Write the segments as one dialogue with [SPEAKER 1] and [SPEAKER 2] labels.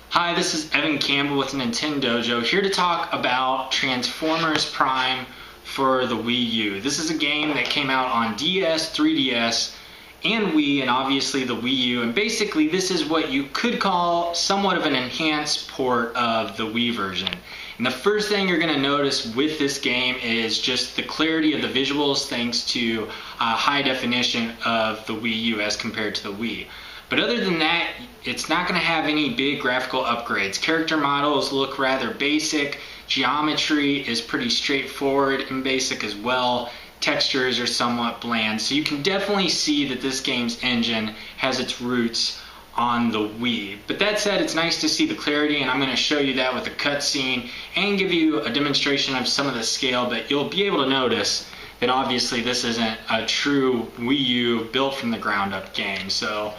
[SPEAKER 1] Hi, this is Evan Campbell with Nintendo Dojo, here to talk about Transformers Prime for the Wii U. This is a game that came out on DS, 3DS, and Wii, and obviously the Wii U. And basically, this is what you could call somewhat of an enhanced port of the Wii version. And the first thing you're going to notice with this game is just the clarity of the visuals thanks to high definition of the Wii U as compared to the Wii. But other than that, it's not going to have any big graphical upgrades. Character models look rather basic. Geometry is pretty straightforward and basic as well. Textures are somewhat bland. So you can definitely see that this game's engine has its roots on the Wii. But that said, it's nice to see the clarity, and I'm going to show you that with a cutscene and give you a demonstration of some of the scale, but you'll be able to notice that obviously this isn't a true Wii U built from the ground up game. So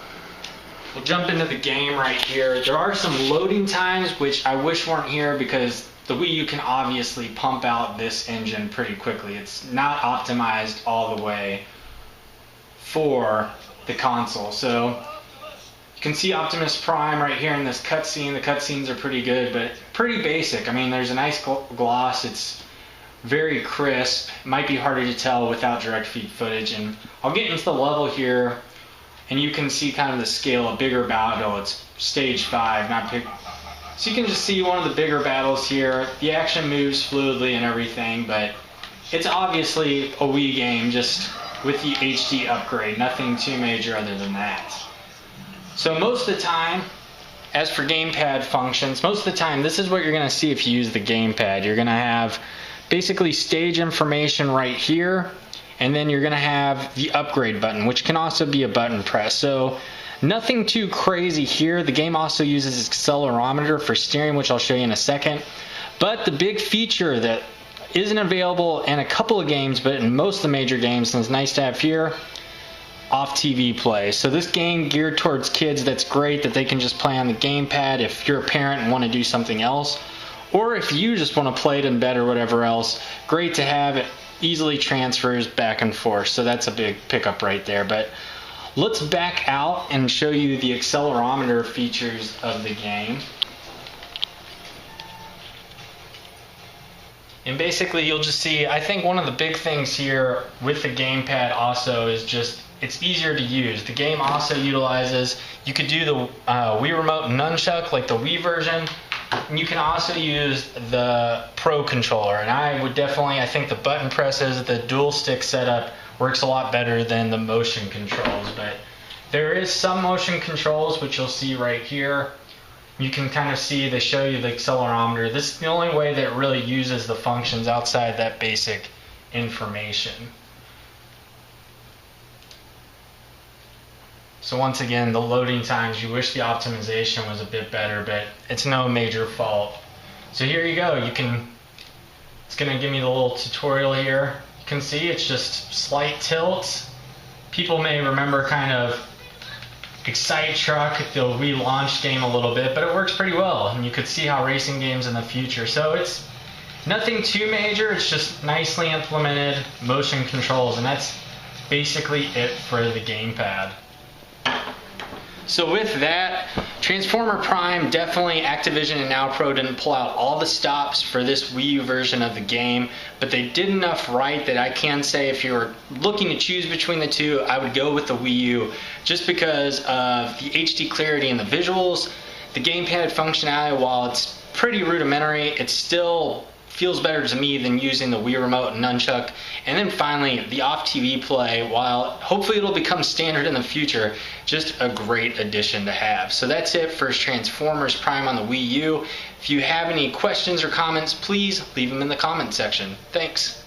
[SPEAKER 1] we'll jump into the game right here. There are some loading times which I wish weren't here because the Wii U can obviously pump out this engine pretty quickly. It's not optimized all the way for the console. So you can see Optimus Prime right here in this cutscene. The cutscenes are pretty good, but pretty basic. I mean, there's a nice gloss. It's very crisp. It might be harder to tell without direct feed footage. And I'll get into the level here, and you can see kind of the scale. A bigger battle. It's stage 5, not big. So you can just see one of the bigger battles here. The action moves fluidly and everything, but it's obviously a Wii game just with the HD upgrade. Nothing too major other than that. So most of the time, as for GamePad functions, most of the time this is what you're going to see if you use the GamePad. You're going to have basically stage information right here, and then you're going to have the upgrade button, which can also be a button press. So nothing too crazy here. The game also uses accelerometer for steering, which I'll show you in a second. But the big feature that isn't available in a couple of games, but in most of the major games, and it's nice to have here, off TV play. So this game geared towards kids, that's great that they can just play on the GamePad if you're a parent and want to do something else. Or if you just want to play it in bed or whatever else, great to have. It easily transfers back and forth. So that's a big pickup right there. But let's back out and show you the accelerometer features of the game. And basically you'll just see, I think one of the big things here with the GamePad also is just it's easier to use. The game also utilizes, you could do the Wii Remote nunchuck like the Wii version, and you can also use the Pro controller. And I think the button presses, the dual stick setup works a lot better than the motion controls. But there is some motion controls, which you'll see right here. You can kind of see, they show you the accelerometer. This is the only way that it really uses the functions outside that basic information. So once again, the loading times, you wish the optimization was a bit better, but it's no major fault. So here you go. It's going to give me the little tutorial here. You can see it's just slight tilts. People may remember kind of Excite Truck, the Wii launch game a little bit, but it works pretty well. And you could see how racing games in the future. So it's nothing too major. It's just nicely implemented motion controls, and that's basically it for the GamePad. So with that, Transformer Prime, definitely Activision and NowPro didn't pull out all the stops for this Wii U version of the game, but they did enough right that I can say if you're looking to choose between the two, I would go with the Wii U just because of the HD clarity and the visuals. The GamePad functionality, while it's pretty rudimentary, it still feels better to me than using the Wii Remote and nunchuck. And then finally, the off-TV play, while hopefully it'll become standard in the future, just a great addition to have. So that's it for Transformers Prime on the Wii U. If you have any questions or comments, please leave them in the comment section. Thanks.